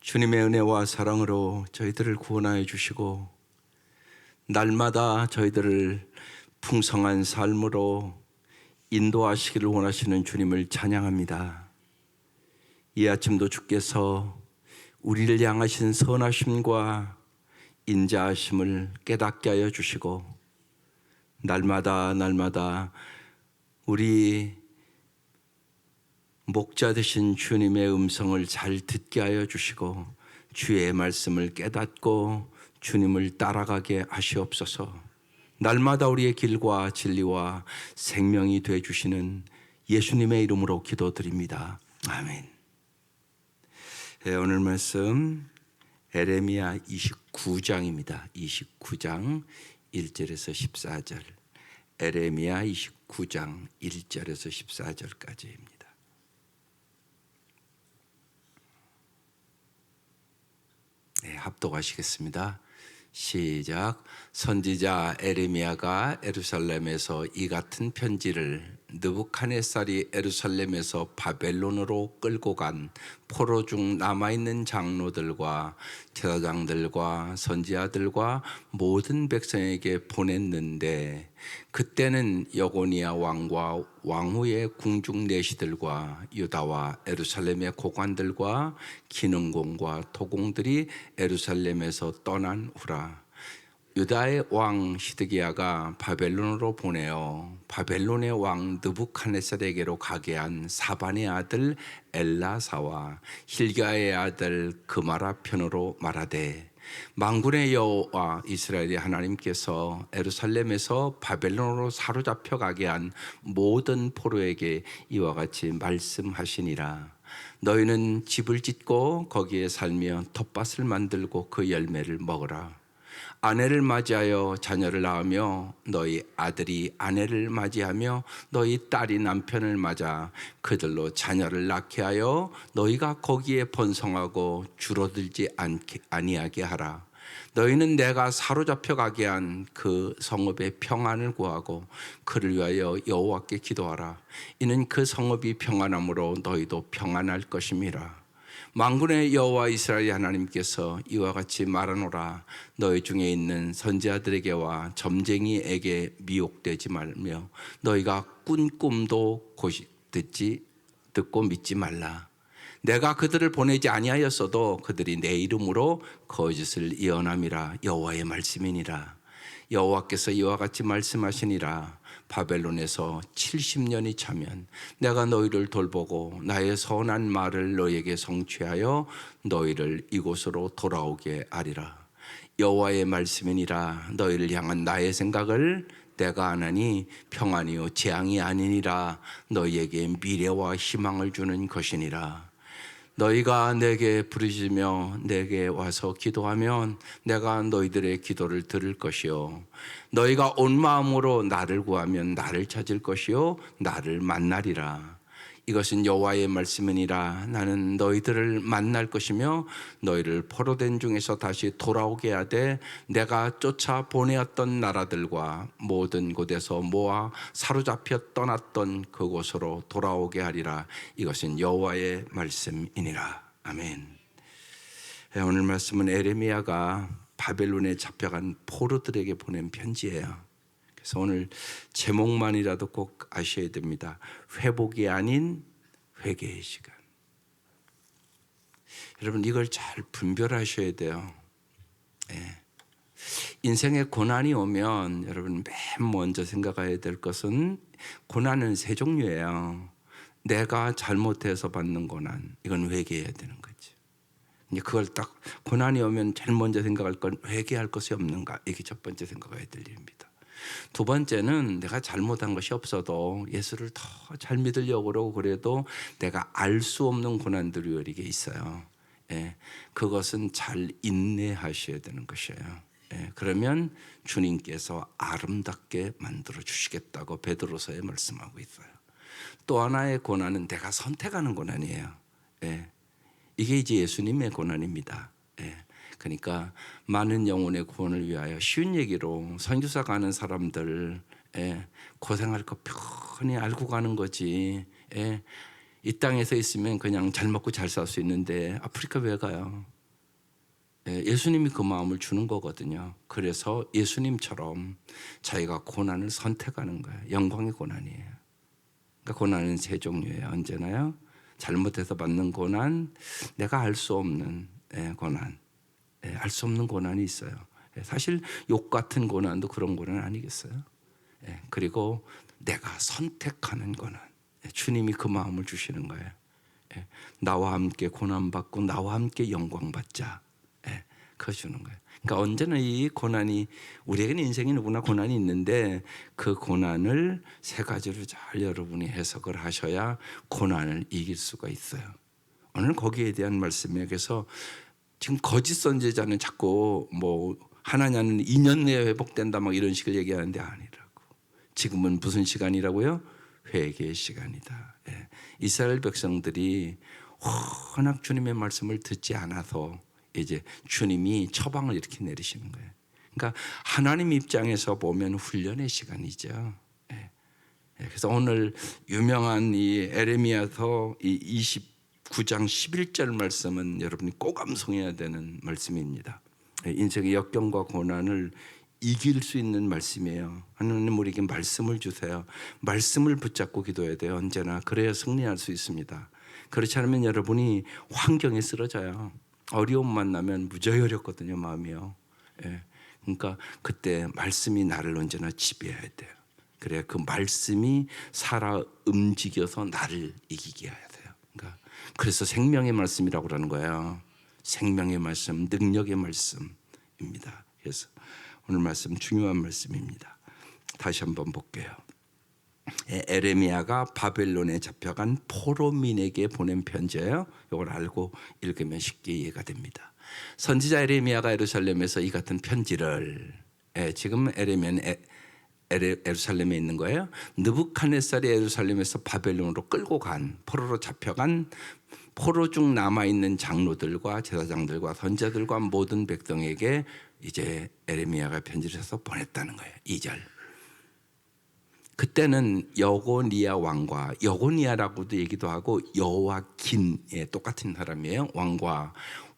주님의 은혜와 사랑으로 저희들을 구원하여 주시고 날마다 저희들을 풍성한 삶으로 인도하시기를 원하시는 주님을 찬양합니다. 이 아침도 주께서 우리를 향하신 선하심과 인자하심을 깨닫게 하여 주시고 날마다 우리 목자 되신 주님의 음성을 잘 듣게 하여 주시고 주의 말씀을 깨닫고 주님을 따라가게 하시옵소서. 날마다 우리의 길과 진리와 생명이 되어 주시는 예수님의 이름으로 기도드립니다. 아멘. 오늘 말씀 에레미야 29장입니다. 29장 1절에서 14절. 에레미야 29장 1절에서 14절까지입니다. 네, 합독하시겠습니다. 시작. 선지자 에레미야가 예루살렘에서 이 같은 편지를 느부갓네살이 예루살렘에서 바벨론으로 끌고 간 포로 중 남아있는 장로들과 제사장들과 선지자들과 모든 백성에게 보냈는데, 그때는 여고니아 왕과 왕후의 궁중 내시들과 유다와 예루살렘의 고관들과 기능공과 토공들이 예루살렘에서 떠난 후라. 유다의 왕 시드기야가 바벨론으로 보내어 바벨론의 왕 느부갓네살에게로 가게 한 사반의 아들 엘라사와 힐기야의 아들 그마라 편으로 말하되, 만군의 여호와 이스라엘의 하나님께서 예루살렘에서 바벨론으로 사로잡혀 가게 한 모든 포로에게 이와 같이 말씀하시니라. 너희는 집을 짓고 거기에 살며 텃밭을 만들고 그 열매를 먹으라. 아내를 맞이하여 자녀를 낳으며 너희 아들이 아내를 맞이하며 너희 딸이 남편을 맞아 그들로 자녀를 낳게 하여 너희가 거기에 번성하고 줄어들지 아니하게 하라. 너희는 내가 사로잡혀 가게 한 그 성읍의 평안을 구하고 그를 위하여 여호와께 기도하라. 이는 그 성읍이 평안함으로 너희도 평안할 것임이라. 만군의 여호와 이스라엘 하나님께서 이와 같이 말하노라. 너희 중에 있는 선지자들에게와 점쟁이에게 미혹되지 말며 너희가 꾼 꿈도 듣고 믿지 말라. 내가 그들을 보내지 아니하였어도 그들이 내 이름으로 거짓을 예언함이라. 여호와의 말씀이니라. 여호와께서 이와 같이 말씀하시니라. 바벨론에서 70년이 차면 내가 너희를 돌보고 나의 선한 말을 너희에게 성취하여 너희를 이곳으로 돌아오게 하리라. 여호와의 말씀이니라. 너희를 향한 나의 생각을 내가 아나니 평안이요 재앙이 아니니라. 너희에게 미래와 희망을 주는 것이니라. 너희가 내게 부르짖으며 내게 와서 기도하면 내가 너희들의 기도를 들을 것이요, 너희가 온 마음으로 나를 구하면 나를 찾을 것이요 나를 만나리라. 이것은 여호와의 말씀이니라. 나는 너희들을 만날 것이며 너희를 포로된 중에서 다시 돌아오게 하되 내가 쫓아 보내었던 나라들과 모든 곳에서 모아 사로잡혀 떠났던 그곳으로 돌아오게 하리라. 이것은 여호와의 말씀이니라. 아멘. 오늘 말씀은 에레미야가 바벨론에 잡혀간 포로들에게 보낸 편지예요. 그래서 오늘 제목만이라도 꼭 아셔야 됩니다. 회복이 아닌 회개의 시간. 여러분, 이걸 잘 분별하셔야 돼요. 네. 인생에 고난이 오면 여러분 맨 먼저 생각해야 될 것은, 고난은 세 종류예요. 내가 잘못해서 받는 고난, 이건 회개해야 되는 거죠. 이제 그걸 딱 고난이 오면 제일 먼저 생각할 건 회개할 것이 없는가, 이게 첫 번째 생각해야 될 일입니다. 두 번째는 내가 잘못한 것이 없어도 예수를 더 잘 믿으려고 그러고 그래도 내가 알 수 없는 고난들이 우리에게 있어요. 예, 그것은 잘 인내하셔야 되는 것이에요. 예, 그러면 주님께서 아름답게 만들어 주시겠다고 베드로서에 말씀하고 있어요. 또 하나의 고난은 내가 선택하는 고난이에요. 예, 이게 이제 예수님의 고난입니다. 예. 그러니까 많은 영혼의 구원을 위하여 쉬운 얘기로 선교사 가는 사람들 고생할 거 편히 알고 가는 거지. 이 땅에서 있으면 그냥 잘 먹고 잘 살 수 있는데 아프리카 왜 가요? 예수님이 그 마음을 주는 거거든요. 그래서 예수님처럼 자기가 고난을 선택하는 거예요. 영광의 고난이에요. 그러니까 고난은 세 종류예요. 언제나요? 잘못해서 받는 고난, 내가 알 수 없는 고난, 알 수 없는 고난이 있어요. 사실 욕 같은 고난도 그런 고난 아니겠어요? 그리고 내가 선택하는 고난, 주님이 그 마음을 주시는 거예요. 나와 함께 고난받고 나와 함께 영광받자. 그거 주는 거예요. 그러니까 언제나 이 고난이, 우리에게는 인생에 누구나 고난이 있는데 그 고난을 세 가지로 잘 여러분이 해석을 하셔야 고난을 이길 수가 있어요. 오늘 거기에 대한 말씀에서 지금 거짓 선지자는 자꾸 뭐 하나냐는 2년 내에 회복된다 막 이런 식을 얘기하는데 아니라고. 지금은 무슨 시간이라고요? 회개의 시간이다. 이스라엘 백성들이 워낙 주님의 말씀을 듣지 않아서 이제 주님이 처방을 이렇게 내리시는 거예요. 그러니까 하나님 입장에서 보면 훈련의 시간이죠. 그래서 오늘 유명한 이 에레미야서 이 29장 11절 말씀은 여러분이 꼭 암송해야 되는 말씀입니다. 인생의 역경과 고난을 이길 수 있는 말씀이에요. 하나님 우리에게 말씀을 주세요. 말씀을 붙잡고 기도해야 돼요. 언제나. 그래야 승리할 수 있습니다. 그렇지 않으면 여러분이 환경에 쓰러져요. 어려움 만나면 무지하게 어렵거든요. 마음이요. 그러니까 그때 말씀이 나를 언제나 지배해야 돼요. 그래야 그 말씀이 살아 움직여서 나를 이기게 해야 돼요. 그러니까 그래서 생명의 말씀이라고 그러는 거예요. 생명의 말씀, 능력의 말씀입니다. 그래서 오늘 말씀 중요한 말씀입니다. 다시 한번 볼게요. 에레미야가 바벨론에 잡혀간 포로민에게 보낸 편지예요. 이걸 알고 읽으면 쉽게 이해가 됩니다. 선지자 에레미야가 예루살렘에서 이 같은 편지를, 지금 에레미야는 예루살렘에 있는 거예요. 느부갓네살이 예루살렘에서 바벨론으로 끌고 간, 포로로 잡혀간 포로 중 남아있는 장로들과 제사장들과 선지자들과 모든 백성에게 이제 에레미야가 편지를 해서 보냈다는 거예요. 2절. 그때는 여고니아 왕과, 여고니아라고도 얘기도 하고 여호와긴, 똑같은 사람이에요.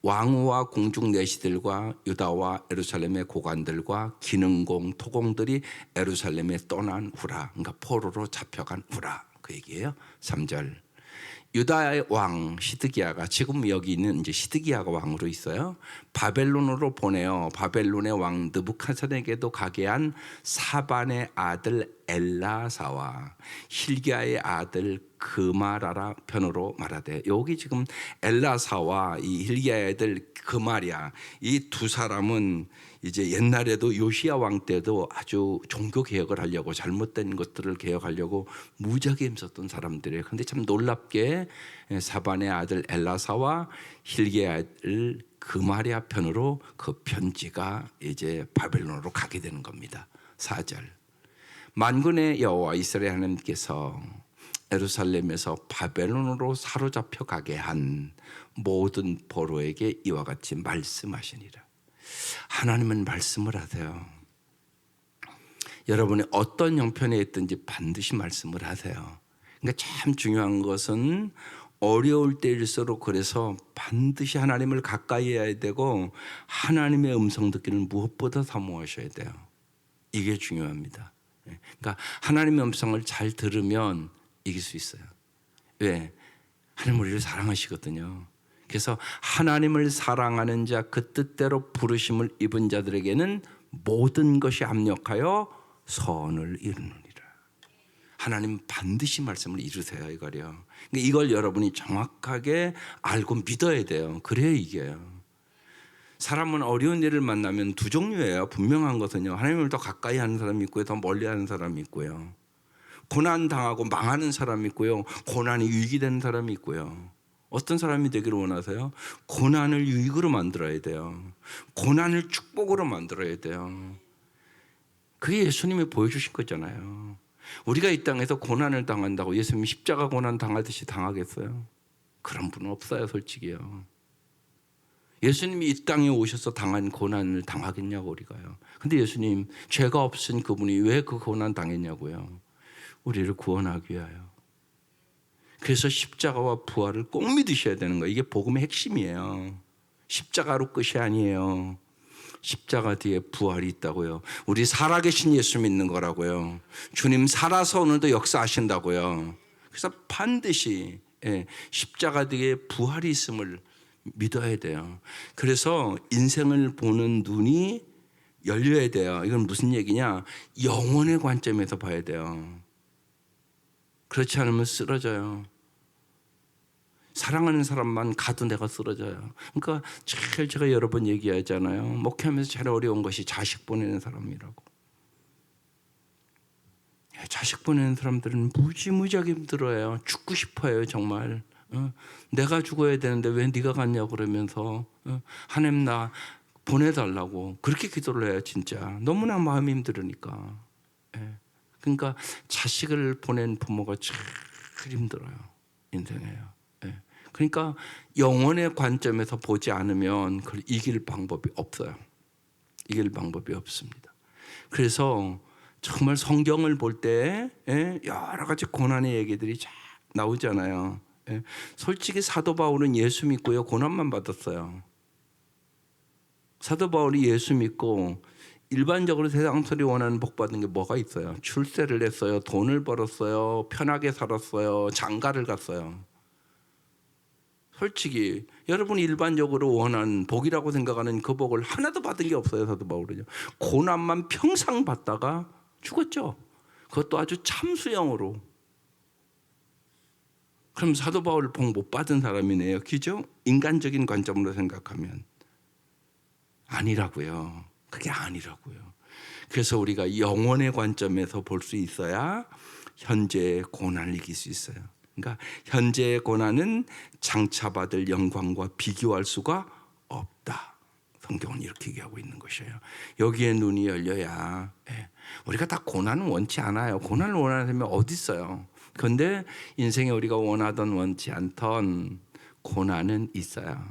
왕후와 궁중 내시들과 유다와 예루살렘의 고관들과 기능공, 토공들이 예루살렘에 떠난 후라. 그러니까 포로로 잡혀간 후라. 그 얘기예요. 3절. 유다의 왕 시드기야가, 지금 여기 있는 이제 시드기야가 왕으로 있어요. 바벨론으로 보내어 바벨론의 왕 느부갓네살에게도 가게 한 사반의 아들 엘라사와 hil기야의 아들 그마라라 편으로 말하되, 여기 지금 엘라사와 이 hil기야의 아들 그마랴, 이 두 사람은 이제 옛날에도 요시야 왕 때도 아주 종교 개혁을 하려고, 잘못된 것들을 개혁하려고 무지하게 힘썼던 사람들이에요. 그런데 참 놀랍게 사반의 아들 엘라사와 hil기야의 아들 그마랴 편으로 그 편지가 이제 바벨론으로 가게 되는 겁니다. 4절. 만군의 여호와 이스라엘 하나님께서 예루살렘에서 바벨론으로 사로잡혀 가게 한 모든 포로에게 이와 같이 말씀하시니라. 하나님은 말씀을 하세요. 여러분이 어떤 형편에 있든지 반드시 말씀을 하세요. 그러니까 참 중요한 것은 어려울 때일수록, 그래서 반드시 하나님을 가까이 해야 되고 하나님의 음성 듣기를 무엇보다 사모하셔야 돼요. 이게 중요합니다. 그러니까 하나님의 음성을 잘 들으면 이길 수 있어요. 왜? 하나님 우리를 사랑하시거든요. 그래서 하나님을 사랑하는 자, 그 뜻대로 부르심을 입은 자들에게는 모든 것이 합력하여 선을 이루느니라. 하나님 반드시 말씀을 이루세요. 이거요. 그러니까 이걸 여러분이 정확하게 알고 믿어야 돼요. 그래야 이겨요. 사람은 어려운 일을 만나면 두 종류예요. 분명한 것은요, 하나님을 더 가까이 하는 사람이 있고요, 더 멀리 하는 사람이 있고요. 고난 당하고 망하는 사람이 있고요, 고난이 유익이 되는 사람이 있고요. 어떤 사람이 되기를 원하세요? 고난을 유익으로 만들어야 돼요. 고난을 축복으로 만들어야 돼요. 그게 예수님이 보여주신 거잖아요. 우리가 이 땅에서 고난을 당한다고 예수님이 십자가 고난 당하듯이 당하겠어요? 그런 분은 없어요, 솔직히요. 예수님이 이 땅에 오셔서 당한 고난을 당하겠냐고 우리가요. 근데 예수님, 죄가 없은 그분이 왜 그 고난 당했냐고요. 우리를 구원하기 위하여. 그래서 십자가와 부활을 꼭 믿으셔야 되는 거예요. 이게 복음의 핵심이에요. 십자가로 끝이 아니에요. 십자가 뒤에 부활이 있다고요. 우리 살아계신 예수 믿는 거라고요. 주님 살아서 오늘도 역사하신다고요. 그래서 반드시 십자가 뒤에 부활이 있음을 믿어야 돼요. 그래서 인생을 보는 눈이 열려야 돼요. 이건 무슨 얘기냐? 영혼의 관점에서 봐야 돼요. 그렇지 않으면 쓰러져요. 사랑하는 사람만 가도 내가 쓰러져요. 그러니까 제일 제가 여러 번 얘기하잖아요. 목회하면서 제일 어려운 것이 자식 보내는 사람이라고. 자식 보내는 사람들은 무지무지하게 힘들어요. 죽고 싶어요, 정말. 내가 죽어야 되는데 왜 네가 갔냐고 그러면서 하나님 나 보내달라고 그렇게 기도를 해요. 진짜 너무나 마음이 힘들으니까. 그러니까 자식을 보낸 부모가 제일 힘들어요, 인생에요. 그러니까 영혼의 관점에서 보지 않으면 그걸 이길 방법이 없어요. 이길 방법이 없습니다. 그래서 정말 성경을 볼 때 여러 가지 고난의 얘기들이 쫙 나오잖아요. 솔직히 사도 바울은 예수 믿고요, 고난만 받았어요. 사도 바울이 예수 믿고 일반적으로 세상 사람들이 원하는 복 받는 게 뭐가 있어요? 출세를 했어요, 돈을 벌었어요, 편하게 살았어요, 장가를 갔어요. 솔직히 여러분이 일반적으로 원하는 복이라고 생각하는 그 복을 하나도 받은 게 없어요. 사도 바울은요. 고난만 평생 받다가 죽었죠. 그것도 아주 참수형으로. 그럼 사도 바울 복 못 받은 사람이네요. 그죠? 인간적인 관점으로 생각하면 아니라고요. 그게 아니라고요. 그래서 우리가 영혼의 관점에서 볼 수 있어야 현재의 고난을 이길 수 있어요. 그러니까 현재의 고난은 장차 받을 영광과 비교할 수가 없다. 성경은 이렇게 얘기하고 있는 것이에요. 여기에 눈이 열려야 우리가 다 고난은 원치 않아요. 고난을 원하는 사람이 어디 있어요. 그런데 인생에 우리가 원하던 원치 않던 고난은 있어요.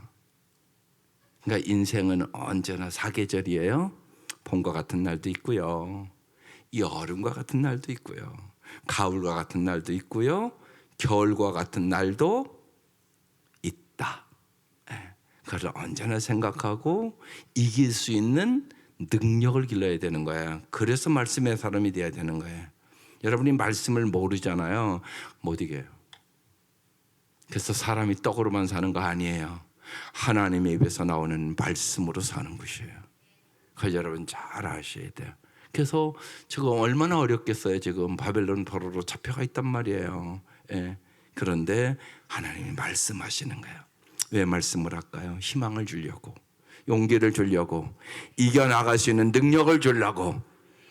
그러니까 인생은 언제나 사계절이에요. 봄과 같은 날도 있고요, 여름과 같은 날도 있고요, 가을과 같은 날도 있고요, 겨울과 같은 날도 있다. 그걸 언제나 생각하고 이길 수 있는 능력을 길러야 되는 거예요. 그래서 말씀의 사람이 돼야 되는 거예요. 여러분이 말씀을 모르잖아요. 못 이겨요. 그래서 사람이 떡으로만 사는 거 아니에요. 하나님의 입에서 나오는 말씀으로 사는 것이에요. 그걸 여러분 잘 아셔야 돼요. 그래서 지금 얼마나 어렵겠어요. 지금 바벨론 포로로 잡혀가 있단 말이에요. 그런데 하나님이 말씀하시는 거예요. 왜 말씀을 할까요? 희망을 주려고, 용기를 주려고, 이겨나갈 수 있는 능력을 주려고.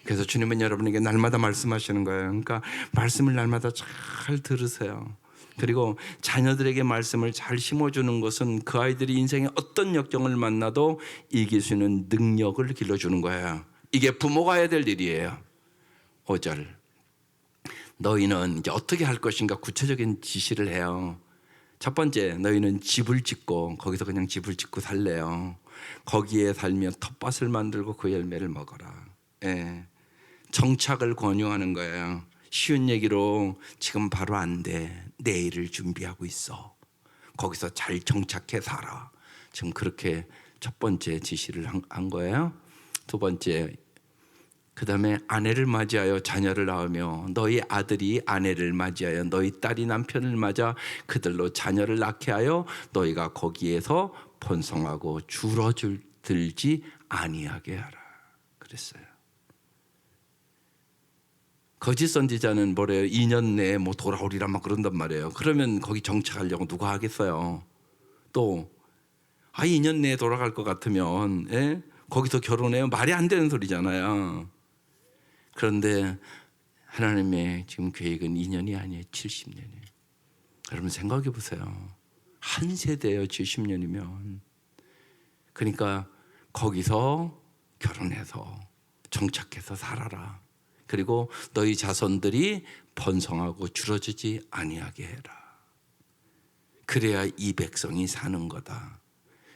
그래서 주님은 여러분에게 날마다 말씀하시는 거예요. 그러니까 말씀을 날마다 잘 들으세요. 그리고 자녀들에게 말씀을 잘 심어주는 것은 그 아이들이 인생에 어떤 역경을 만나도 이길 수 있는 능력을 길러주는 거예요. 이게 부모가 해야 될 일이에요. 5절. 너희는 이제 어떻게 할 것인가 구체적인 지시를 해요. 첫 번째, 너희는 집을 짓고 거기서 그냥 집을 짓고 살래요. 거기에 살며 텃밭을 만들고 그 열매를 먹어라. 정착을 권유하는 거예요. 쉬운 얘기로 지금 바로 안 돼. 내일을 준비하고 있어. 거기서 잘 정착해 살아. 지금 그렇게 첫 번째 지시를 한 거예요. 두 번째, 그 다음에 아내를 맞이하여 자녀를 낳으며 너희 아들이 아내를 맞이하여 너희 딸이 남편을 맞아 그들로 자녀를 낳게 하여 너희가 거기에서 번성하고 줄어들지 아니하게 하라. 그랬어요. 거짓 선지자는 뭐래요? 2년 내에 뭐 돌아오리라 막 그런단 말이에요. 그러면 거기 정착하려고 누가 하겠어요? 또 2년 내에 돌아갈 것 같으면 거기서 결혼해요? 말이 안 되는 소리잖아요. 그런데 하나님의 지금 계획은 2년이 아니에요. 70년이에요. 여러분 생각해 보세요. 한 세대예요. 70년이면. 그러니까 거기서 결혼해서 정착해서 살아라. 그리고 너희 자손들이 번성하고 줄어들지 아니하게 해라. 그래야 이 백성이 사는 거다.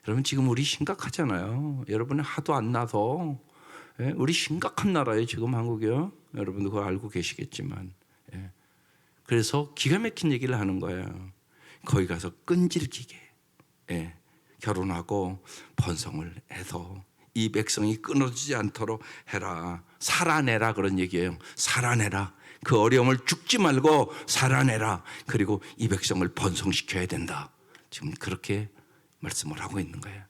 여러분 지금 우리 심각하잖아요. 여러분 하도 안 나서 우리 심각한 나라예요. 지금 한국이요. 여러분도 그거 알고 계시겠지만. 그래서 기가 막힌 얘기를 하는 거예요. 거기 가서 끈질기게 결혼하고 번성을 해서 이 백성이 끊어지지 않도록 해라. 살아내라 그런 얘기예요. 살아내라. 그 어려움을 죽지 말고 살아내라. 그리고 이 백성을 번성시켜야 된다. 지금 그렇게 말씀을 하고 있는 거예요.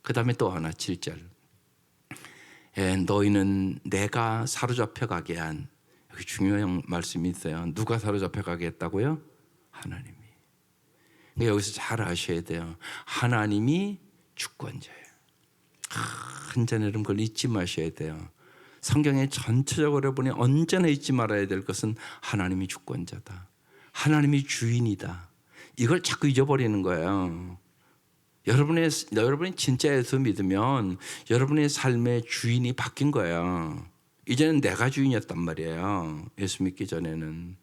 그 다음에 또 하나 7절. 너희는 내가 사로잡혀 가게 한, 여기 중요한 말씀이 있어요. 누가 사로잡혀 가게 했다고요? 하나님이. 여기서 잘 아셔야 돼요. 하나님이 주권자예요. 한잔 여러분 그걸 잊지 마셔야 돼요. 성경에 전체적으로 보니 언제나 잊지 말아야 될 것은 하나님이 주권자다. 하나님이 주인이다. 이걸 자꾸 잊어버리는 거예요. 여러분이 진짜 예수 믿으면 여러분의 삶의 주인이 바뀐 거예요. 이제는 내가 주인이었단 말이에요. 예수 믿기 전에는.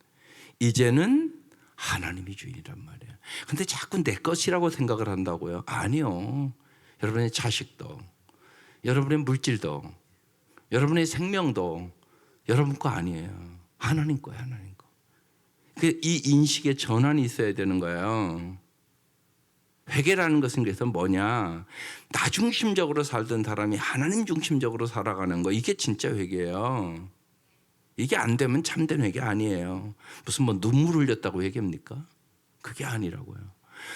이제는 하나님이 주인이란 말이에요. 근데 자꾸 내 것이라고 생각을 한다고요? 아니요. 여러분의 자식도, 여러분의 물질도, 여러분의 생명도 여러분 거 아니에요. 하나님 거예요. 하나님 거. 이 인식의 전환이 있어야 되는 거예요. 회개라는 것은 그래서 뭐냐? 나 중심적으로 살던 사람이 하나님 중심적으로 살아가는 거, 이게 진짜 회개예요. 이게 안 되면 참된 회개 아니에요. 무슨 뭐 눈물 흘렸다고 회개입니까? 그게 아니라고요.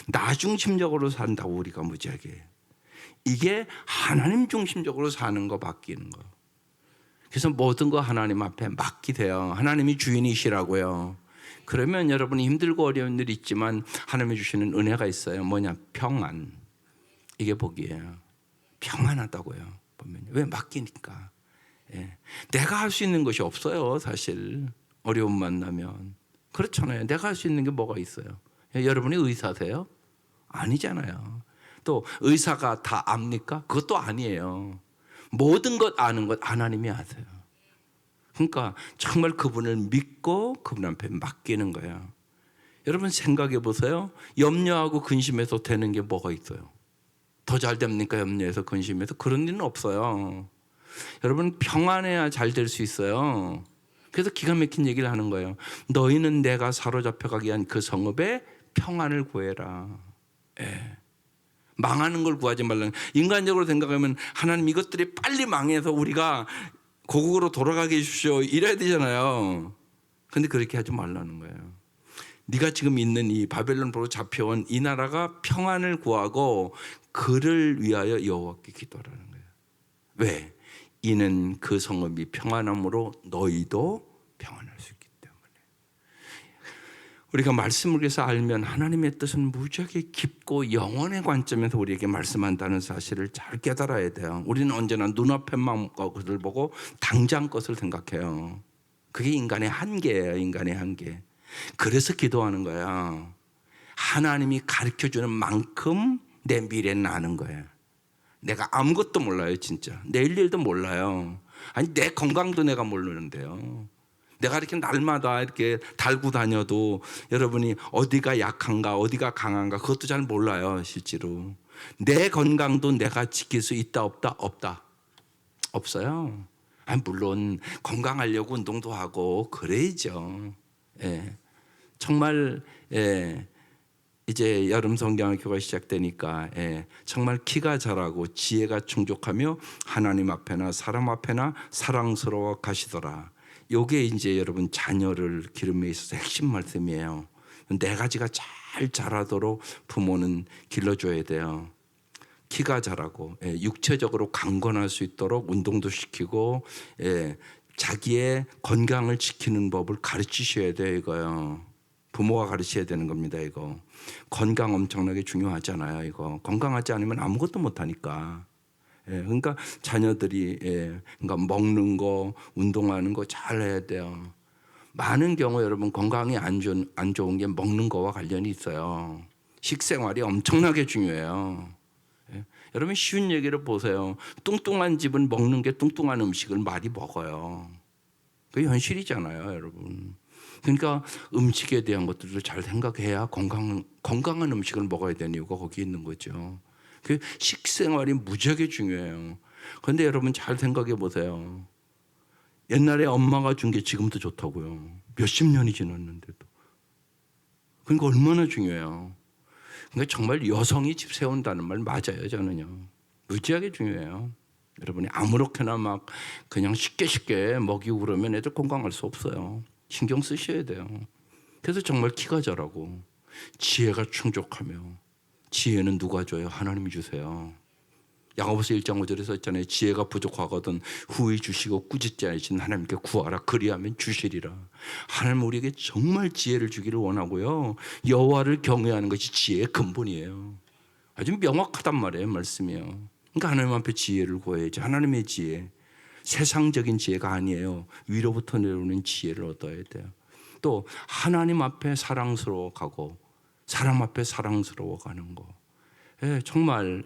나 중심적으로 산다고 우리가 무지하게. 이게 하나님 중심적으로 사는 거, 바뀌는 거. 그래서 모든 거 하나님 앞에 맡기세요. 하나님이 주인이시라고요. 그러면 여러분이 힘들고 어려운 일이 있지만 하나님이 주시는 은혜가 있어요. 뭐냐? 평안. 이게 복이에요. 평안하다고요. 보면 왜? 맡기니까. 예. 내가 할 수 있는 것이 없어요. 사실 어려움 만나면. 그렇잖아요. 내가 할 수 있는 게 뭐가 있어요? 여러분이 의사세요? 아니잖아요. 또 의사가 다 압니까? 그것도 아니에요. 모든 것 아는 것 하나님이 아세요. 그러니까 정말 그분을 믿고 그분 앞에 맡기는 거야. 여러분 생각해 보세요. 염려하고 근심해서 되는 게 뭐가 있어요? 더 잘 됩니까? 염려해서 근심해서? 그런 일은 없어요. 여러분 평안해야 잘 될 수 있어요. 그래서 기가 막힌 얘기를 하는 거예요. 너희는 내가 사로잡혀 가게 한 그 성읍에 평안을 구해라. 예. 망하는 걸 구하지 말라는. 인간적으로 생각하면 하나님 이것들이 빨리 망해서 우리가 고국으로 돌아가게 해주십시오 이래야 되잖아요. 근데 그렇게 하지 말라는 거예요. 네가 지금 있는 이 바벨론으로 잡혀온 이 나라가 평안을 구하고 그를 위하여 여호와께 기도하라는 거예요. 왜? 이는 그 성읍이 평안함으로 너희도 평안할 수 있기 때문에. 우리가 말씀을 그래서 알면 하나님의 뜻은 무지하게 깊고 영원의 관점에서 우리에게 말씀한다는 사실을 잘 깨달아야 돼요. 우리는 언제나 눈앞에만 것을 보고 당장 것을 생각해요. 그게 인간의 한계예요. 인간의 한계. 그래서 기도하는 거야. 하나님이 가르쳐주는 만큼 내 미래는 아는 거예요. 내가 아무것도 몰라요. 진짜 내일 일도 몰라요. 아니 내 건강도 내가 모르는데요. 내가 이렇게 날마다 이렇게 달고 다녀도 여러분이 어디가 약한가 어디가 강한가 그것도 잘 몰라요. 실제로 내 건강도 내가 지킬 수 있다 없다? 없다. 없어요. 아니, 물론 건강하려고 운동도 하고 그래야죠. 예. 정말 이제 여름 성경학교가 시작되니까 정말 키가 자라고 지혜가 충족하며 하나님 앞에나 사람 앞에나 사랑스러워 가시더라. 이게 이제 여러분 자녀를 기름에 있어서 핵심 말씀이에요. 네 가지가 잘 자라도록 부모는 길러줘야 돼요. 키가 자라고 육체적으로 강건할 수 있도록 운동도 시키고 자기의 건강을 지키는 법을 가르치셔야 돼요. 이거요. 부모가 가르쳐야 되는 겁니다. 이거 건강 엄청나게 중요하잖아요. 이거 건강하지 않으면 아무것도 못하니까. 그러니까 자녀들이 그러니까 먹는 거, 운동하는 거 잘 해야 돼요. 많은 경우 여러분 건강이 안 좋은 게 먹는 거와 관련이 있어요. 식생활이 엄청나게 중요해요. 여러분 쉬운 얘기를 보세요. 뚱뚱한 집은 먹는 게 뚱뚱한 음식을 많이 먹어요. 그게 현실이잖아요, 여러분. 그러니까 음식에 대한 것들도 잘 생각해야 건강한 음식을 먹어야 되는 이유가 거기 있는 거죠. 그 식생활이 무지하게 중요해요. 그런데 여러분 잘 생각해 보세요. 옛날에 엄마가 준 게 지금도 좋다고요. 몇십 년이 지났는데도. 그러니까 얼마나 중요해요. 그러니까 정말 여성이 집 세운다는 말 맞아요. 저는요. 무지하게 중요해요. 여러분이 아무렇게나 막 그냥 쉽게 먹이고 그러면 애들 건강할 수 없어요. 신경 쓰셔야 돼요. 그래서 정말 키가 자라고 지혜가 충족하며, 지혜는 누가 줘요? 하나님이 주세요. 야고보서 1장 5절에 썼잖아요. 지혜가 부족하거든 후히 주시고 꾸짖지 않으신 하나님께 구하라 그리하면 주시리라. 하나님 우리에게 정말 지혜를 주기를 원하고요. 여호와를 경외하는 것이 지혜의 근본이에요. 아주 명확하단 말이에요. 말씀이요. 그러니까 하나님 앞에 지혜를 구해야지. 하나님의 지혜, 세상적인 지혜가 아니에요. 위로부터 내려오는 지혜를 얻어야 돼요. 또 하나님 앞에 사랑스러워가고 사람 앞에 사랑스러워가는 거. 예, 정말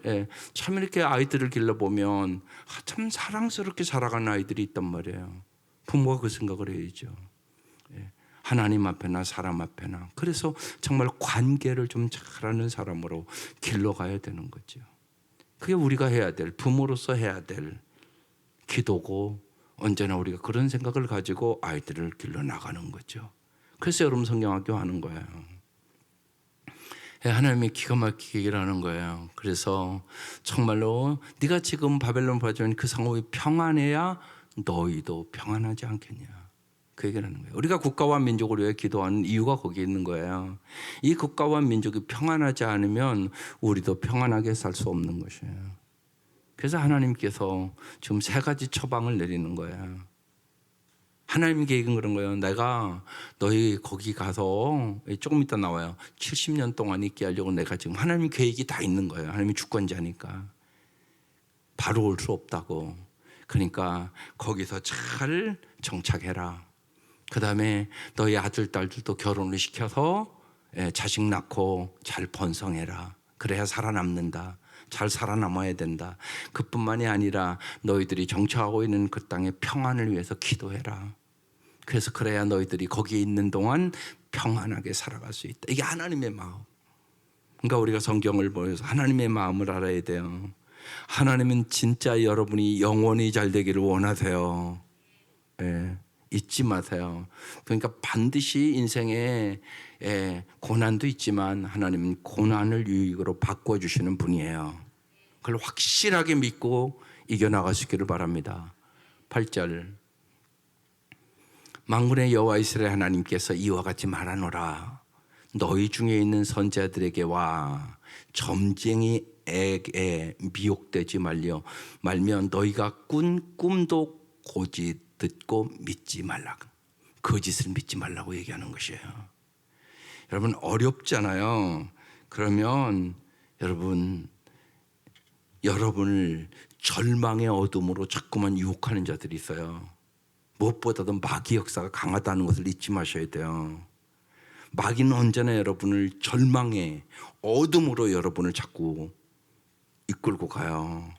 참 이렇게 아이들을 길러보면 참 사랑스럽게 자라가는 아이들이 있단 말이에요. 부모가 그 생각을 해야죠. 하나님 앞에나 사람 앞에나. 그래서 정말 관계를 좀 잘하는 사람으로 길러가야 되는 거죠. 그게 우리가 해야 될, 부모로서 해야 될 기도고, 언제나 우리가 그런 생각을 가지고 아이들을 길러나가는 거죠. 그래서 여러분 성경학교 하는 거예요. 하나님이 기가 막히게 일하는 거예요. 그래서 정말로 네가 지금 바벨론 봐주는 그 상황이 평안해야 너희도 평안하지 않겠냐, 그 얘기를 하는 거예요. 우리가 국가와 민족을 위해 기도하는 이유가 거기에 있는 거예요. 이 국가와 민족이 평안하지 않으면 우리도 평안하게 살 수 없는 것이에요. 그래서 하나님께서 지금 3가지 처방을 내리는 거예요. 하나님 계획은 그런 거예요. 내가 너희 거기 가서 조금 이따 나와요. 70년 동안 있게 하려고 내가 지금 하나님 계획이 다 있는 거예요. 하나님이 주권자니까. 바로 올 수 없다고. 그러니까 거기서 잘 정착해라. 그 다음에 너희 아들, 딸들도 결혼을 시켜서 자식 낳고 잘 번성해라. 그래야 살아남는다. 잘 살아남아야 된다. 그뿐만이 아니라 너희들이 정착하고 있는 그 땅의 평안을 위해서 기도해라. 그래서 그래야 너희들이 거기에 있는 동안 평안하게 살아갈 수 있다. 이게 하나님의 마음. 그러니까 우리가 성경을 보면서 하나님의 마음을 알아야 돼요. 하나님은 진짜 여러분이 영원히 잘 되기를 원하세요. 잊지 마세요. 그러니까 반드시 인생에 고난도 있지만 하나님은 고난을 유익으로 바꿔주시는 분이에요. 그걸 확실하게 믿고 이겨나가시기를 바랍니다. 8절, 만군의 여호와 이스라엘 하나님께서 이와 같이 말하노라. 너희 중에 있는 선지자들에게와 점쟁이에게 미혹되지 말면 너희가 꾼 꿈도 고지 듣고 믿지 말라. 거짓을 믿지 말라고 얘기하는 것이에요. 여러분 어렵잖아요. 그러면 여러분을 절망의 어둠으로 자꾸만 유혹하는 자들이 있어요. 무엇보다도 마귀 역사가 강하다는 것을 잊지 마셔야 돼요. 마귀는 언제나 여러분을 절망의 어둠으로 여러분을 자꾸 이끌고 가요.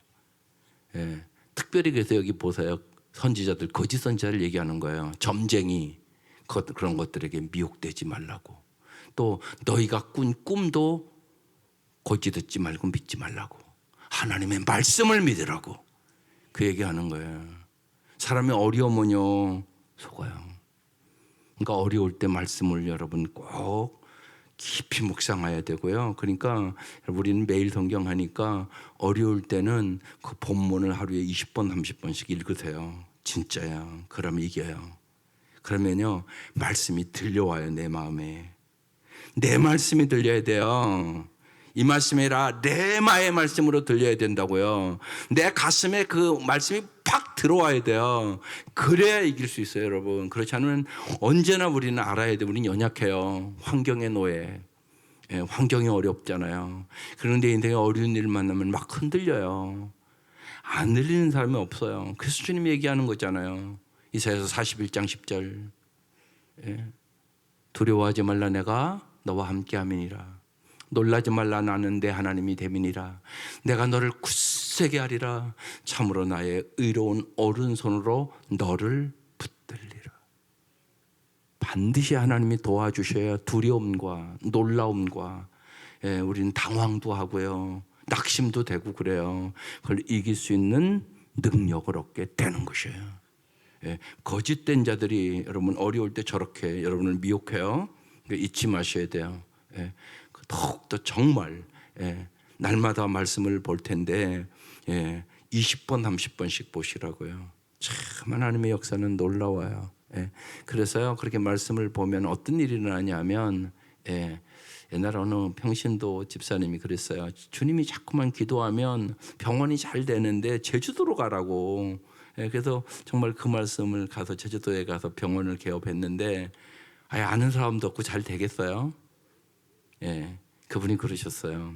특별히 그래서 여기 보세요. 선지자들, 거짓 선지자를 얘기하는 거예요. 점쟁이, 그런 것들에게 미혹되지 말라고. 또 너희가 꾼 꿈도 고지 듣지 말고 믿지 말라고. 하나님의 말씀을 믿으라고. 그 얘기하는 거예요. 사람이 어려우면요 속아요. 그러니까 어려울 때 말씀을 여러분 꼭 깊이 묵상해야 되고요. 그러니까 우리는 매일 성경하니까 어려울 때는 그 본문을 하루에 20번 30번씩 읽으세요. 진짜야. 그러면 이겨요. 그러면요 말씀이 들려와요. 내 마음에. 내 말씀이 들려야 돼요. 이 말씀이라 내 마의 말씀으로 들려야 된다고요. 내 가슴에 그 말씀이 팍 들어와야 돼요. 그래야 이길 수 있어요, 여러분. 그렇지 않으면 언제나 우리는 알아야 돼요. 우리는 연약해요. 환경의 노예. 환경이 어렵잖아요. 그런데 인생에 어려운 일을 만나면 막 흔들려요. 안 흔들리는 사람이 없어요. 그래서 주님이 얘기하는 거잖아요. 이사야서 41장 10절. 두려워하지 말라, 내가 너와 함께함이니라. 놀라지 말라, 나는 내 하나님이 됨이니라. 내가 너를 굳세게 하리라. 참으로 나의 의로운 오른손으로 너를 붙들리라. 반드시 하나님이 도와주셔야 두려움과 놀라움과 우리는 당황도 하고요, 낙심도 되고 그래요. 그걸 이길 수 있는 능력을 얻게 되는 것이에요. 거짓된 자들이 여러분 어려울 때 저렇게 여러분을 미혹해요. 잊지 마셔야 돼요. 더욱더 정말 날마다 말씀을 볼 텐데 20번 30번씩 보시라고요. 참 하나님의 역사는 놀라워요. 그래서요 그렇게 말씀을 보면 어떤 일이 일어나냐면 옛날에 어느 평신도 집사님이 그랬어요. 주님이 자꾸만 기도하면 병원이 잘 되는데 제주도로 가라고. 그래서 정말 그 말씀을 가서 제주도에 가서 병원을 개업했는데 아는 사람도 없고 잘 되겠어요? 그분이 그러셨어요.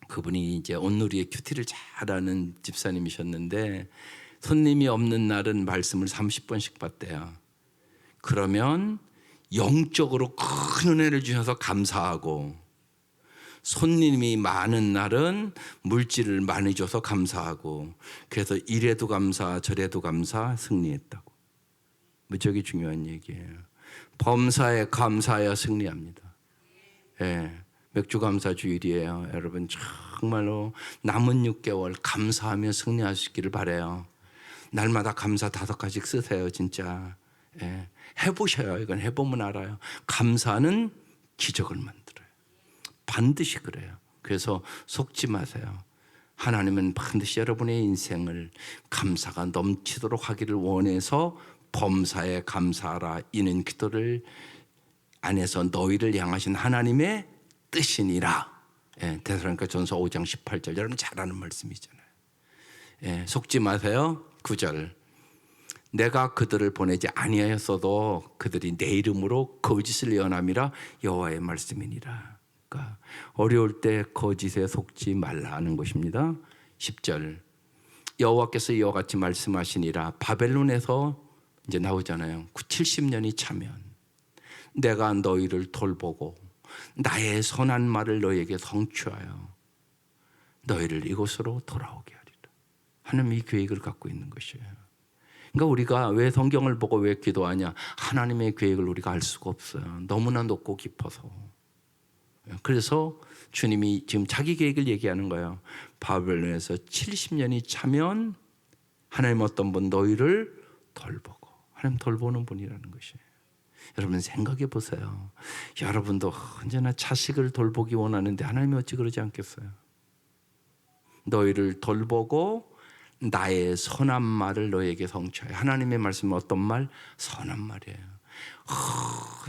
그분이 이제 온누리의 큐티를 잘하는 집사님이셨는데 손님이 없는 날은 말씀을 30번씩 받대요. 그러면 영적으로 큰 은혜를 주셔서 감사하고, 손님이 많은 날은 물질을 많이 줘서 감사하고, 그래서 이래도 감사 저래도 감사 승리했다고. 무척이 중요한 얘기예요. 범사에 감사하여 승리합니다. 맥주 감사 주일이에요. 여러분 정말로 남은 6개월 감사하며 승리하시기를 바라요. 날마다 감사 5가지 쓰세요. 진짜 해보셔요. 이건 해보면 알아요. 감사는 기적을 만들어요. 반드시 그래요. 그래서 속지 마세요. 하나님은 반드시 여러분의 인생을 감사가 넘치도록 하기를 원해서 범사에 감사하라 이는 기도를 안에서 너희를 향하신 하나님의 뜻이니라. 데살로니가 전서 5장 18절 여러분 잘 아는 말씀이잖아요. 속지 마세요. 9절 내가 그들을 보내지 아니하였어도 그들이 내 이름으로 거짓을 예언함이라 여호와의 말씀이니라. 그러니까 어려울 때 거짓에 속지 말라는 것입니다. 10절 여호와께서 이와 같이 말씀하시니라. 바벨론에서 이제 나오잖아요. 70년이 차면 내가 너희를 돌보고 나의 선한 말을 너희에게 성취하여 너희를 이곳으로 돌아오게 하리라. 하나님 이 계획을 갖고 있는 것이에요. 그러니까 우리가 왜 성경을 보고 왜 기도하냐? 하나님의 계획을 우리가 알 수가 없어요. 너무나 높고 깊어서. 그래서 주님이 지금 자기 계획을 얘기하는 거예요. 바벨론에서 70년이 차면 하나님 어떤 분 너희를 돌보고, 하나님 돌보는 분이라는 것이에요. 여러분 생각해 보세요. 여러분도 언제나 자식을 돌보기 원하는데 하나님이 어찌 그러지 않겠어요? 너희를 돌보고 나의 선한 말을 너에게 성취하여. 하나님의 말씀은 어떤 말? 선한 말이에요.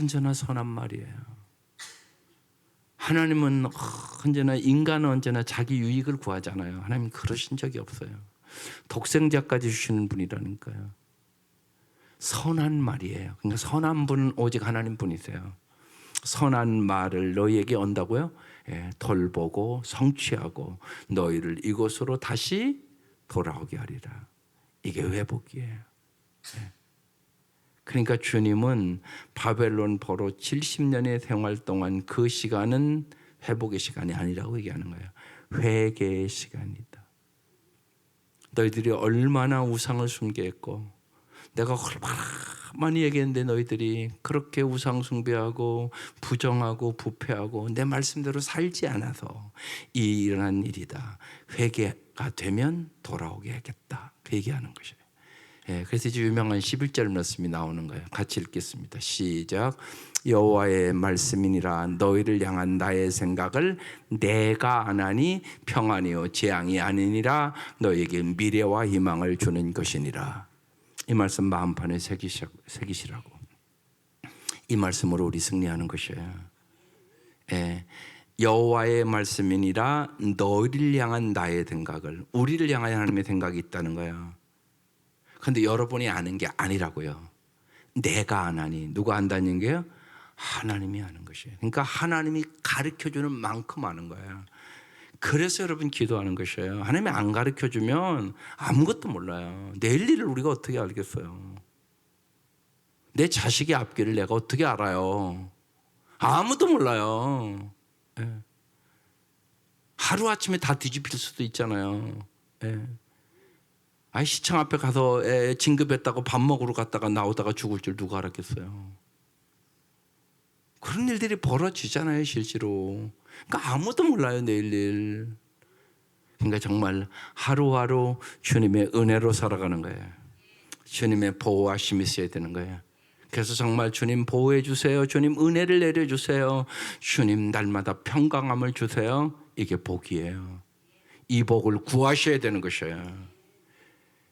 언제나 선한 말이에요. 하나님은 언제나, 인간은 언제나 자기 유익을 구하잖아요. 하나님 그러신 적이 없어요. 독생자까지 주시는 분이라니까요. 선한 말이에요. 그러니까 선한 분은 오직 하나님 분이세요. 선한 말을 너희에게 온다고요? 돌보고 성취하고 너희를 이곳으로 다시 돌아오게 하리라. 이게 회복이에요. 그러니까 주님은 바벨론 포로 70년의 생활 동안 그 시간은 회복의 시간이 아니라고 얘기하는 거예요. 회개의 시간이다. 너희들이 얼마나 우상을 숭배했고, 내가 얼마나 많이 얘기했는데 너희들이 그렇게 우상 숭배하고 부정하고 부패하고 내 말씀대로 살지 않아서 이 일어난 일이다. 회개가 되면 돌아오게 하겠다. 그 얘기하는 것이에요. 그래서 이제 유명한 11절 말씀이 나오는 거예요. 같이 읽겠습니다. 시작. 여호와의 말씀이니라. 너희를 향한 나의 생각을 내가 아나니 평안이요 재앙이 아니니라. 너희에게 미래와 희망을 주는 것이니라. 이 말씀 마음판에 새기시라고. 이 말씀으로 우리 승리하는 것이에요. 여호와의 말씀이니라. 너희를 향한 나의 생각을, 우리를 향한 하나님의 생각이 있다는 거예요. 그런데 여러분이 아는 게 아니라고요. 내가 아나니. 누가 안다는 게요? 하나님이 아는 것이에요. 그러니까 하나님이 가르쳐주는 만큼 아는 거예요. 그래서 여러분 기도하는 것이에요. 하나님이 안 가르쳐주면 아무것도 몰라요. 내일 일을 우리가 어떻게 알겠어요? 내 자식의 앞길을 내가 어떻게 알아요? 아무도 몰라요. 하루아침에 다 뒤집힐 수도 있잖아요. 시청 앞에 가서 진급했다고 밥 먹으러 갔다가 나오다가 죽을 줄 누가 알았겠어요? 그런 일들이 벌어지잖아요, 실제로. 그러니까 아무도 몰라요, 내일 일. 그러니까 정말 하루하루 주님의 은혜로 살아가는 거예요. 주님의 보호하심이 있어야 되는 거예요. 그래서 정말 주님 보호해 주세요. 주님 은혜를 내려주세요. 주님 날마다 평강함을 주세요. 이게 복이에요. 이 복을 구하셔야 되는 것이에요.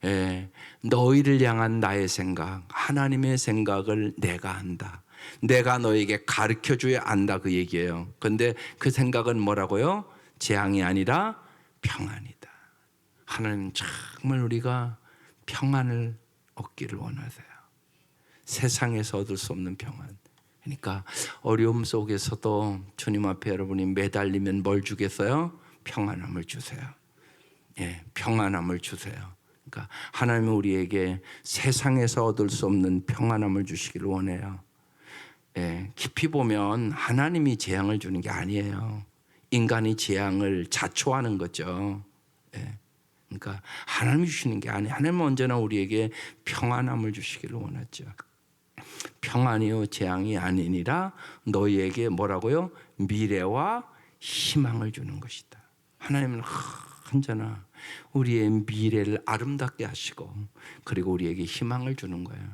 예, 너희를 향한 나의 생각, 하나님의 생각을 내가 한다. 내가 너에게 가르쳐줘야 안다, 그 얘기예요. 그런데 그 생각은 뭐라고요? 재앙이 아니라 평안이다. 하나님 정말 우리가 평안을 얻기를 원하세요. 세상에서 얻을 수 없는 평안. 그러니까 어려움 속에서도 주님 앞에 여러분이 매달리면 뭘 주겠어요? 평안함을 주세요. 예, 평안함을 주세요. 그러니까 하나님은 우리에게 세상에서 얻을 수 없는 평안함을 주시기를 원해요. 예, 깊이 보면 하나님이 재앙을 주는 게 아니에요. 인간이 재앙을 자초하는 거죠. 예, 그러니까 하나님이 주시는 게 아니에요. 하나님은 언제나 우리에게 평안함을 주시기를 원하죠. 평안이요 재앙이 아니니라 너희에게 뭐라고요? 미래와 희망을 주는 것이다. 하나님은 언제나 우리의 미래를 아름답게 하시고 그리고 우리에게 희망을 주는 거예요.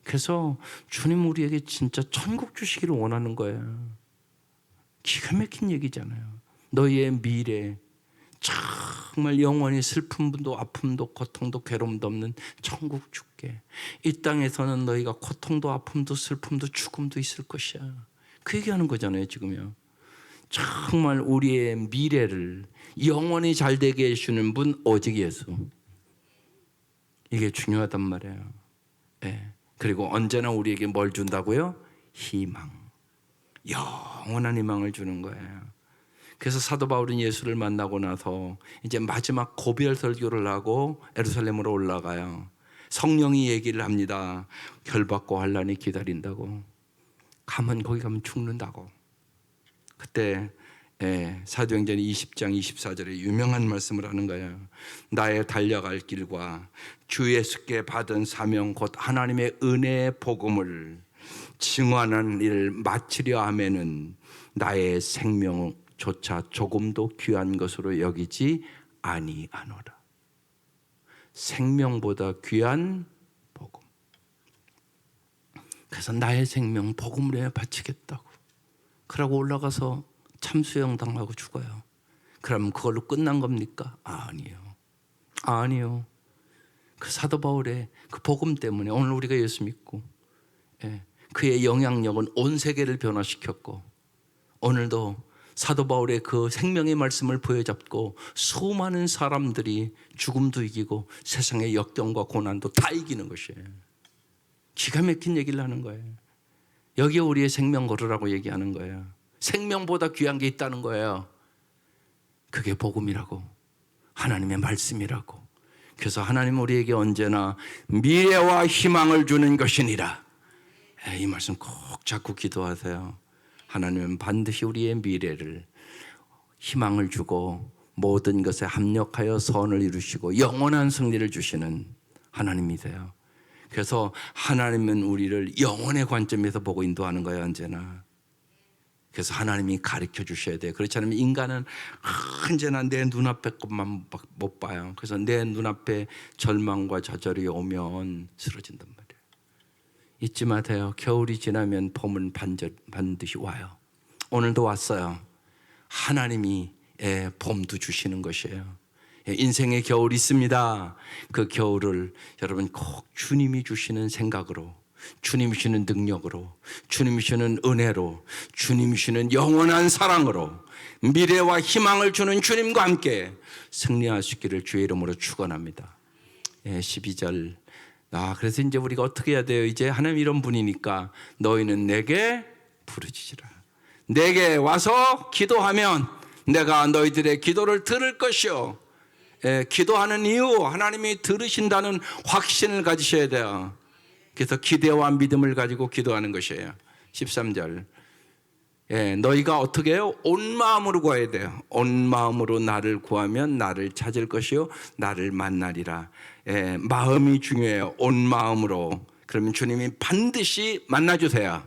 그래서 주님 우리에게 진짜 천국 주시기를 원하는 거예요. 기가 막힌 얘기잖아요. 너희의 미래, 정말 영원히 슬픔도 아픔도 고통도 괴로움도 없는 천국 줄게. 이 땅에서는 너희가 고통도 아픔도 슬픔도 죽음도 있을 것이야. 그 얘기하는 거잖아요 지금요. 정말 우리의 미래를 영원히 잘 되게 해주는 분 오직 예수. 이게 중요하단 말이에요. 네. 그리고 언제나 우리에게 뭘 준다고요? 희망. 영원한 희망을 주는 거예요. 그래서 사도 바울은 예수를 만나고 나서 이제 마지막 고별 설교를 하고 예루살렘으로 올라가요. 성령이 얘기를 합니다. 결박과 환난이 기다린다고. 거기 가면 죽는다고. 그때 사도행전 20장 24절에 유명한 말씀을 하는 거예요. 나의 달려갈 길과 주 예수께 받은 사명 곧 하나님의 은혜의 복음을 증언하는 일을 마치려 하면은 나의 생명조차 조금도 귀한 것으로 여기지 아니하노라. 생명보다 귀한 복음. 그래서 나의 생명 복음을 바치겠다고. 그러고 올라가서 참수형 당하고 죽어요. 그럼 그걸로 끝난 겁니까? 아니요. 그 사도 바울의 그 복음 때문에 오늘 우리가 예수 믿고 그의 영향력은 온 세계를 변화시켰고 오늘도 사도 바울의 그 생명의 말씀을 부여잡고 수많은 사람들이 죽음도 이기고 세상의 역경과 고난도 다 이기는 것이에요. 기가 막힌 얘기를 하는 거예요. 여기에 우리의 생명 걸으라고 얘기하는 거예요. 생명보다 귀한 게 있다는 거예요. 그게 복음이라고, 하나님의 말씀이라고. 그래서 하나님은 우리에게 언제나 미래와 희망을 주는 것이니라. 이 말씀 꼭 자꾸 기도하세요. 하나님은 반드시 우리의 미래를, 희망을 주고 모든 것에 합력하여 선을 이루시고 영원한 승리를 주시는 하나님이세요. 그래서 하나님은 우리를 영혼의 관점에서 보고 인도하는 거예요, 언제나. 그래서 하나님이 가르쳐 주셔야 돼요. 그렇지 않으면 인간은 언제나 내 눈앞에 것만 못 봐요. 그래서 내 눈앞에 절망과 좌절이 오면 쓰러진단 말이에요. 잊지 마세요. 겨울이 지나면 봄은 반드시 와요. 오늘도 왔어요. 하나님이 봄도 주시는 것이에요. 인생의 겨울이 있습니다. 그 겨울을 여러분 꼭 주님이 주시는 생각으로, 주님이 주시는 능력으로, 주님이 주시는 은혜로, 주님이 주시는 영원한 사랑으로 미래와 희망을 주는 주님과 함께 승리하시기를 주의 이름으로 축원합니다. 12절. 그래서 이제 우리가 어떻게 해야 돼요? 이제 하나님 이런 분이니까 너희는 내게 부르짖으라. 내게 와서 기도하면 내가 너희들의 기도를 들을 것이요. 기도하는 이유, 하나님이 들으신다는 확신을 가지셔야 돼요. 그래서 기대와 믿음을 가지고 기도하는 것이에요. 13절. 너희가 어떻게 해요? 온 마음으로 구해야 돼요. 온 마음으로 나를 구하면 나를 찾을 것이요 나를 만나리라. 마음이 중요해요. 온 마음으로. 그러면 주님이 반드시 만나주세요.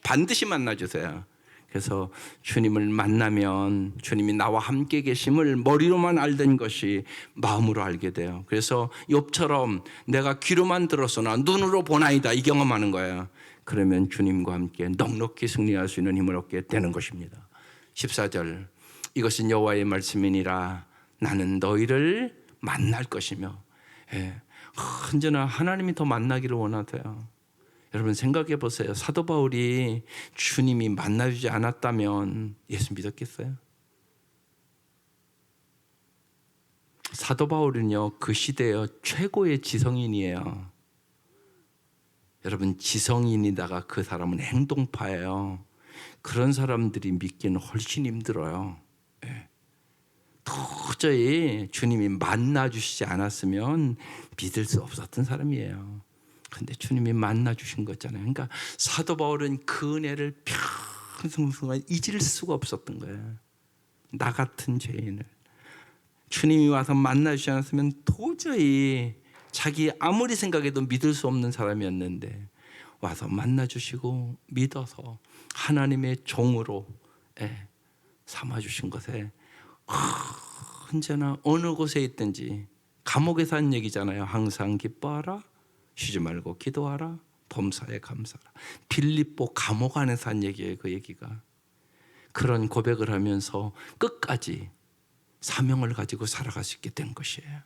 반드시 만나주세요. 그래서 주님을 만나면 주님이 나와 함께 계심을 머리로만 알던 것이 마음으로 알게 돼요. 그래서 욥처럼 내가 귀로만 들었으나 눈으로 보나이다, 이 경험하는 거예요. 그러면 주님과 함께 넉넉히 승리할 수 있는 힘을 얻게 되는 것입니다. 14절, 이것은 여호와의 말씀이니라. 나는 너희를 만날 것이며. 언제나 하나님이 더 만나기를 원하세요. 여러분 생각해 보세요. 사도 바울이 주님이 만나주지 않았다면 예수 믿었겠어요? 사도 바울은요, 그 시대의 최고의 지성인이에요. 여러분, 지성인이다가 그 사람은 행동파예요. 그런 사람들이 믿기는 훨씬 힘들어요. 도저히 주님이 만나주시지 않았으면 믿을 수 없었던 사람이에요. 근데 주님이 만나주신 거잖아요. 그러니까 사도 바울은 그 은혜를 평생 잊을 수가 없었던 거예요. 나 같은 죄인을 주님이 와서 만나주지 않았으면 도저히 자기 아무리 생각해도 믿을 수 없는 사람이었는데 와서 만나주시고 믿어서 하나님의 종으로 삼아주신 것에 언제나 어느 곳에 있든지, 감옥에서 한 얘기잖아요. 항상 기뻐하라, 쉬지 말고 기도하라, 범사에 감사하라. 빌립보 감옥 안에서 한 얘기예요. 그 얘기가. 그런 고백을 하면서 끝까지 사명을 가지고 살아갈 수 있게 된 것이에요.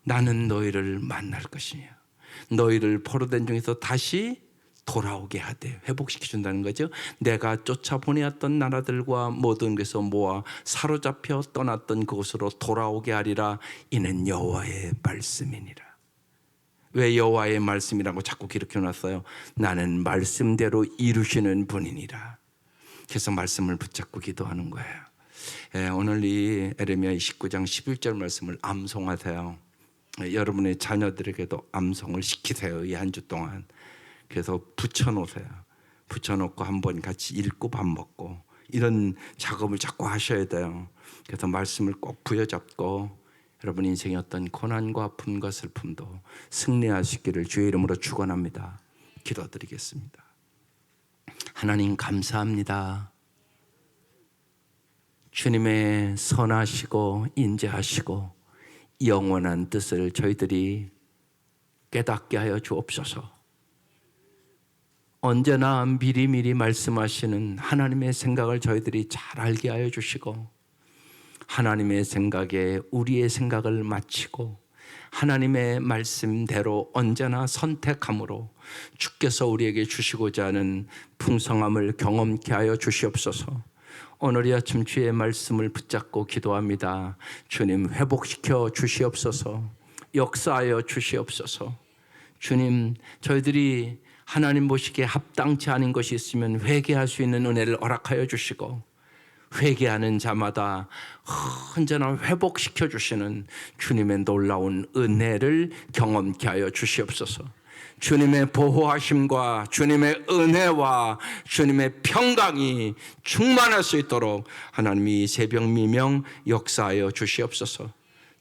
나는 너희를 만날 것이며 너희를 포로된 중에서 다시 돌아오게 하되, 회복시켜준다는 거죠. 내가 쫓아보내었던 나라들과 모든 것에서 모아 사로잡혀 떠났던 그곳으로 돌아오게 하리라. 이는 여호와의 말씀이니라. 왜 여호와의 말씀이라고 자꾸 기록해놨어요? 나는 말씀대로 이루시는 분이니라. 그래서 말씀을 붙잡고 기도하는 거예요. 오늘 이 에레미야 29장 11절 말씀을 암송하세요. 여러분의 자녀들에게도 암송을 시키세요. 이 한 주 동안. 그래서 붙여놓으세요. 붙여놓고 한번 같이 읽고 밥 먹고 이런 작업을 자꾸 하셔야 돼요. 그래서 말씀을 꼭 부여잡고 여러분 인생의 어떤 고난과 아픔과 슬픔도 승리하시기를 주의 이름으로 축원합니다. 기도드리겠습니다. 하나님 감사합니다. 주님의 선하시고 인자하시고 영원한 뜻을 저희들이 깨닫게 하여 주옵소서. 언제나 미리미리 말씀하시는 하나님의 생각을 저희들이 잘 알게 하여 주시고, 하나님의 생각에 우리의 생각을 맞추고 하나님의 말씀대로 언제나 선택함으로 주께서 우리에게 주시고자 하는 풍성함을 경험케 하여 주시옵소서. 오늘 이 아침 주의 말씀을 붙잡고 기도합니다. 주님 회복시켜 주시옵소서. 역사하여 주시옵소서. 주님, 저희들이 하나님 보시기에 합당치 않은 것이 있으면 회개할 수 있는 은혜를 허락하여 주시고, 회개하는 자마다 언제나 회복시켜 주시는 주님의 놀라운 은혜를 경험케 하여 주시옵소서. 주님의 보호하심과 주님의 은혜와 주님의 평강이 충만할 수 있도록 하나님이 새벽 미명 역사하여 주시옵소서.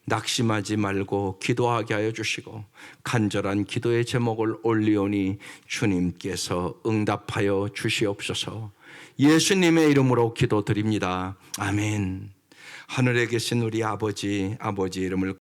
낙심하지 말고 기도하게 하여 주시고, 간절한 기도의 제목을 올리오니 주님께서 응답하여 주시옵소서. 예수님의 이름으로 기도드립니다. 아멘. 하늘에 계신 우리 아버지 이름을